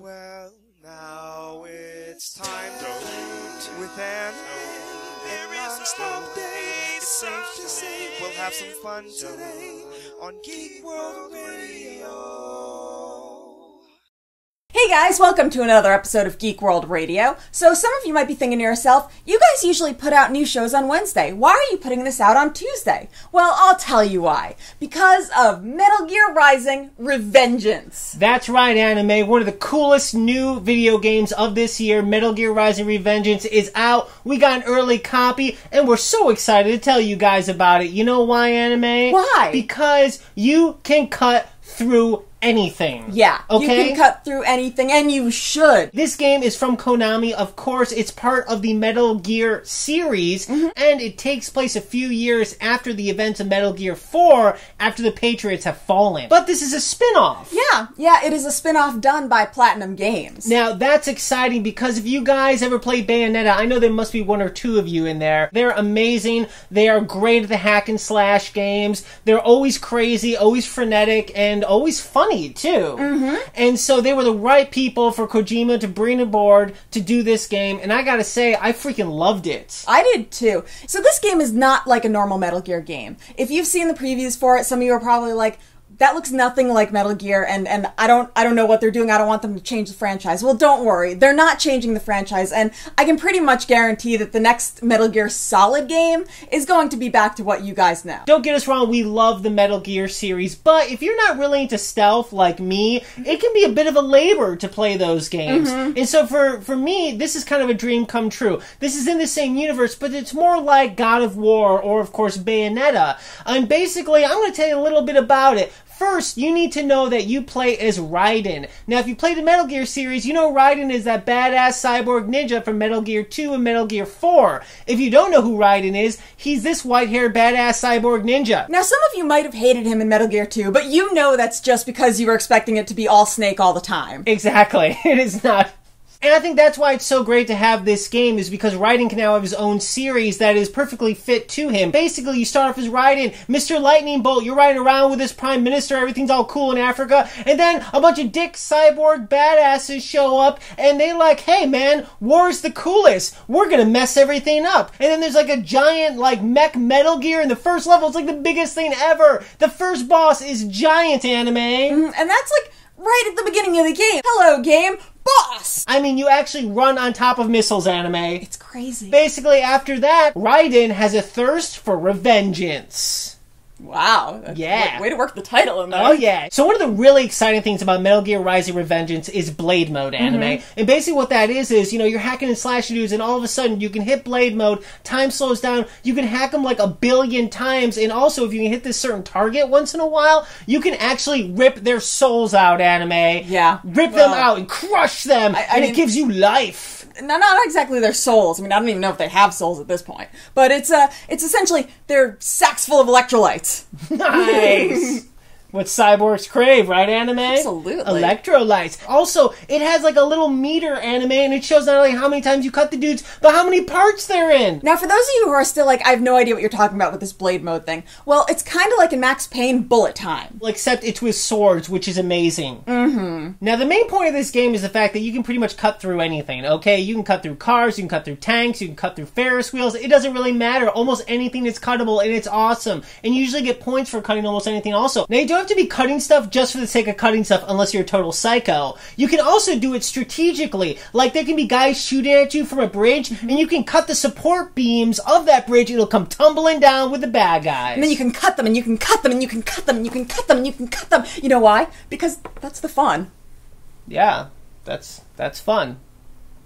Well, now it's time to loot with an non-stop day. It's safe to say we'll have some fun today on Geek World Radio. Hey guys, welcome to another episode of Geek World Radio. So some of you might be thinking to yourself, you guys usually put out new shows on Wednesday. Why are you putting this out on Tuesday? Well, I'll tell you why. Because of Metal Gear Rising: Revengeance. That's right, Anime. One of the coolest new video games of this year, Metal Gear Rising: Revengeance, is out. We got an early copy, and we're so excited to tell you guys about it. You know why, Anime? Why? Because you can cut through anything. Yeah, okay? You can cut through anything, and you should. This game is from Konami, of course. It's part of the Metal Gear series, and it takes place a few years after the events of Metal Gear 4, after the Patriots have fallen. But this is a spin-off. Yeah, it is a spin-off done by Platinum Games. Now, that's exciting because if you guys ever played Bayonetta, I know there must be one or two of you in there. They're amazing. They are great at the hack and slash games. They're always crazy, always frenetic, and always funny too. And so they were the right people for Kojima to bring aboard to do this game, and I gotta say, I freaking loved it. I did too. So this game is not like a normal Metal Gear game. If you've seen the previews for it, some of you are probably like, that looks nothing like Metal Gear, and I don't know what they're doing. I don't want them to change the franchise. Well, don't worry. They're not changing the franchise, and I can pretty much guarantee that the next Metal Gear Solid game is going to be back to what you guys know. Don't get us wrong, we love the Metal Gear series, but if you're not really into stealth like me, it can be a bit of a labor to play those games. And so for me, this is kind of a dream come true. This is in the same universe, but it's more like God of War or, of course, Bayonetta. And basically, I'm going to tell you a little bit about it. First, you need to know that you play as Raiden. Now, if you play the Metal Gear series, you know Raiden is that badass cyborg ninja from Metal Gear 2 and Metal Gear 4. If you don't know who Raiden is, he's this white-haired badass cyborg ninja. Now, some of you might have hated him in Metal Gear 2, but you know that's just because you were expecting it to be all Snake all the time. Exactly. It is not. And I think that's why it's so great to have this game, is because Raiden can now have his own series that is perfectly fit to him. Basically, you start off as Raiden, Mr. Lightning Bolt, you're riding around with this Prime Minister, everything's all cool in Africa, and then a bunch of dick cyborg badasses show up, and they're like, hey man, war's the coolest, we're gonna mess everything up. And then there's like a giant, like, mech Metal Gear in the first level, it's like the biggest thing ever. The first boss is giant, Anime. And that's like right at the beginning of the game. Hello, game. Boss! I mean, you actually run on top of missiles, Anime. It's crazy. Basically, after that, Raiden has a thirst for revengeance. Wow. Yeah. Way to work the title in there. Oh, yeah. So one of the really exciting things about Metal Gear Rising: Revengeance is Blade Mode, Anime. And basically what that is, you know, you're hacking and slashing dudes, and all of a sudden you can hit Blade Mode, time slows down, you can hack them like 1 billion times, and also if you can hit this certain target once in a while, you can actually rip their souls out, Anime. Yeah. Rip them out and crush them, and it gives you life. Not exactly their souls. I mean, I don't even know if they have souls at this point. But it's essentially their sacks full of electrolytes. Nice! What cyborgs crave, right, Anime? Absolutely. Electrolytes. Also, it has like a little meter, Anime, and it shows not only how many times you cut the dudes, but how many parts they're in. Now, for those of you who are still like, I have no idea what you're talking about with this Blade Mode thing, well, it's kind of like in Max Payne Bullet Time. Except it's with swords, which is amazing. Now, the main point of this game is the fact that you can pretty much cut through anything, okay? You can cut through cars, you can cut through tanks, you can cut through Ferris wheels. It doesn't really matter. Almost anything is cuttable, and it's awesome. And you usually get points for cutting almost anything also. Now, you don't have to be cutting stuff just for the sake of cutting stuff unless you're a total psycho. You can also do it strategically. Like, there can be guys shooting at you from a bridge, and you can cut the support beams of that bridge, it'll come tumbling down with the bad guys. And then you can cut them, and you can cut them, and you can cut them, and you can cut them, and you can cut them. You know why? Because that's the fun. Yeah, that's fun.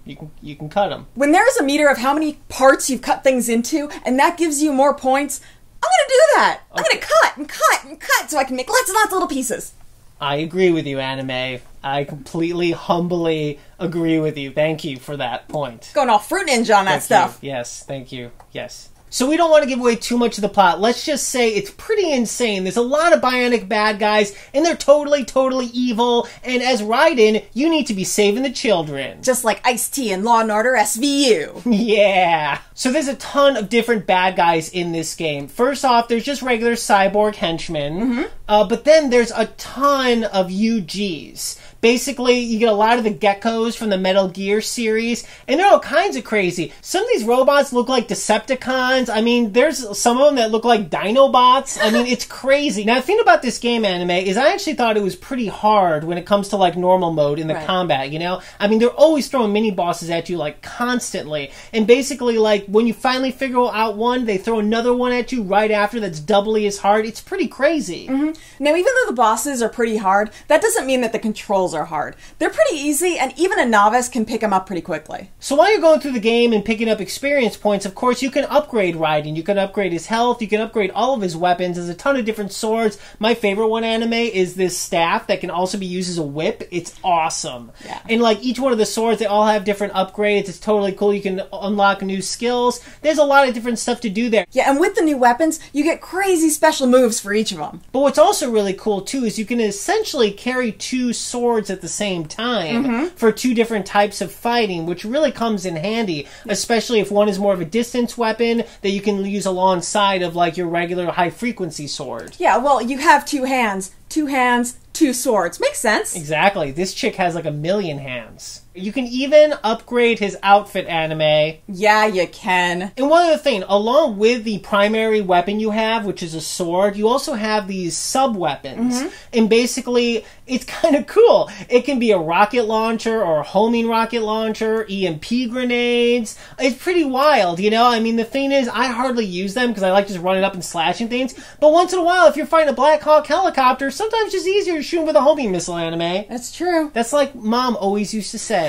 You can cut them. When there's a meter of how many parts you've cut things into, and that gives you more points, I'm gonna do that. I'm gonna cut and cut and cut so I can make lots and lots of little pieces. I agree with you, Anime. I completely, humbly agree with you. Thank you for that point. Going all Fruit Ninja on that stuff. Yes, thank you. Yes. So we don't want to give away too much of the plot. Let's just say it's pretty insane. There's a lot of bionic bad guys, and they're totally, totally evil. And as Raiden, you need to be saving the children. Just like Ice-T in Law & Order SVU. Yeah. So there's a ton of different bad guys in this game. First off, there's just regular cyborg henchmen. But then there's a ton of UGs. Basically, you get a lot of the geckos from the Metal Gear series, and they're all kinds of crazy. Some of these robots look like Decepticons. I mean, there's some of them that look like Dinobots. I mean, it's crazy. Now, the thing about this game, Anime, is I actually thought it was pretty hard when it comes to, like, normal mode in the combat, you know? I mean, they're always throwing mini-bosses at you, like, constantly. And basically, like, when you finally figure out one, they throw another one at you right after that's doubly as hard. It's pretty crazy. Mm-hmm. Now, even though the bosses are pretty hard, that doesn't mean that the controls are hard. They're pretty easy, and even a novice can pick them up pretty quickly. So while you're going through the game and picking up experience points, of course, you can upgrade Raiden. You can upgrade his health. You can upgrade all of his weapons. There's a ton of different swords. My favorite one, Anime, is this staff that can also be used as a whip. It's awesome. Yeah. And, like, each one of the swords, they all have different upgrades. It's totally cool. You can unlock new skills. There's a lot of different stuff to do there. Yeah, and with the new weapons, you get crazy special moves for each of them. But what's also really cool, too, is you can essentially carry two swords at the same time for two different types of fighting, which really comes in handy, especially if one is more of a distance weapon that you can use alongside of, like, your regular high-frequency sword. Yeah, well, you have two hands, two swords. Makes sense. Exactly. This chick has, like, 1,000,000 hands. You can even upgrade his outfit, Anime. Yeah, you can. And one other thing, along with the primary weapon you have, which is a sword, you also have these sub-weapons. And basically, it's kind of cool. It can be a rocket launcher or a homing rocket launcher, EMP grenades. It's pretty wild, you know? I mean, the thing is, I hardly use them because I like just running up and slashing things. But once in a while, if you're fighting a Black Hawk helicopter, sometimes it's easier to shoot with a homing missile, Anime. That's true. That's like Mom always used to say.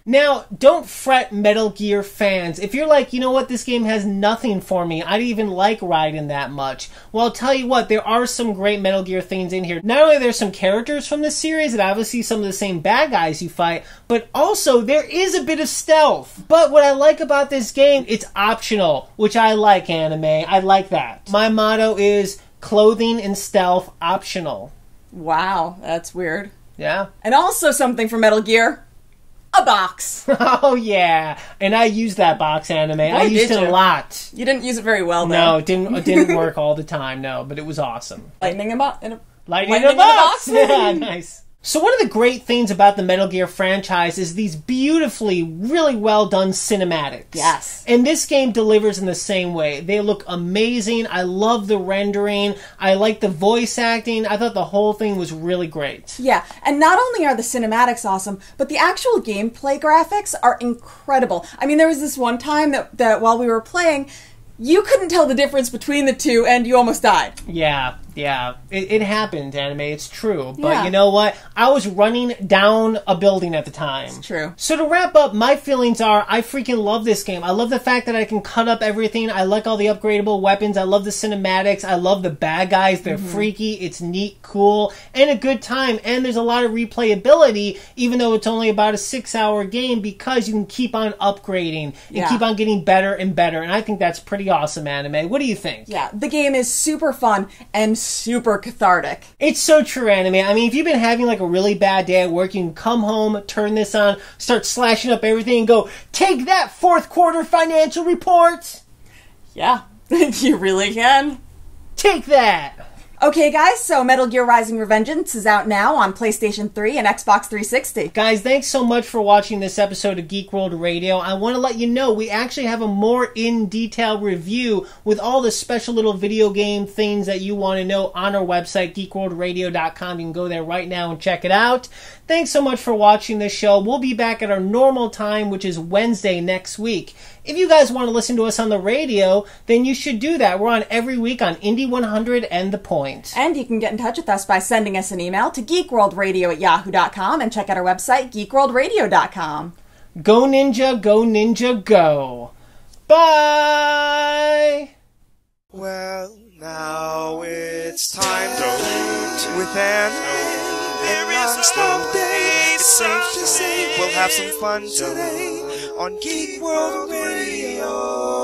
Now, don't fret, Metal Gear fans. If you're like, you know what, this game has nothing for me, I didn't even like Raiden that much. Well, I'll tell you what, there are some great Metal Gear things in here. Not only are there some characters from this series and obviously some of the same bad guys you fight, but also there is a bit of stealth. But what I like about this game, it's optional, which I like, Anime. I like that. My motto is clothing and stealth optional. Wow, that's weird. Yeah. And also something from Metal Gear. A box. Oh, yeah. And I used that box, Anime. I used it a lot. You didn't use it very well, though. No, it didn't work all the time, no, but it was awesome. Lightning in a box? Lightning in a box! Yeah, nice. So one of the great things about the Metal Gear franchise is these beautifully, really well done cinematics. Yes. And this game delivers in the same way. They look amazing. I love the rendering. I like the voice acting. I thought the whole thing was really great. Yeah, and not only are the cinematics awesome, but the actual gameplay graphics are incredible. I mean, there was this one time that while we were playing, you couldn't tell the difference between the two, and you almost died. Yeah. It happened, Anime. It's true. But you know what? I was running down a building at the time. It's true. So to wrap up, my feelings are I freaking love this game. I love the fact that I can cut up everything. I like all the upgradable weapons. I love the cinematics. I love the bad guys. They're freaky. It's neat, cool, and a good time. And there's a lot of replayability, even though it's only about a 6-hour game, because you can keep on upgrading and keep on getting better and better. And I think that's pretty awesome, Anime. What do you think? Yeah, the game is super fun and super cathartic. It's so true, Anime. I mean, if you've been having like a really bad day at work, you can come home, turn this on, start slashing up everything, and go, take that fourth quarter financial report! Yeah, you really can. Take that! Okay, guys, so Metal Gear Rising: Revengeance is out now on PlayStation 3 and Xbox 360. Guys, thanks so much for watching this episode of Geek World Radio. I want to let you know we actually have a more in-detail review with all the special little video game things that you want to know on our website, geekworldradio.com. You can go there right now and check it out. Thanks so much for watching this show. We'll be back at our normal time, which is Wednesday next week. If you guys want to listen to us on the radio, then you should do that. We're on every week on Indie 100 and The Point. And you can get in touch with us by sending us an email to geekworldradio@yahoo.com and check out our website, geekworldradio.com. Go Ninja, go Ninja, go. Bye! Well, now it's time to loot with an non-stop day. It's safe to say we'll have some fun today on Geek World Radio.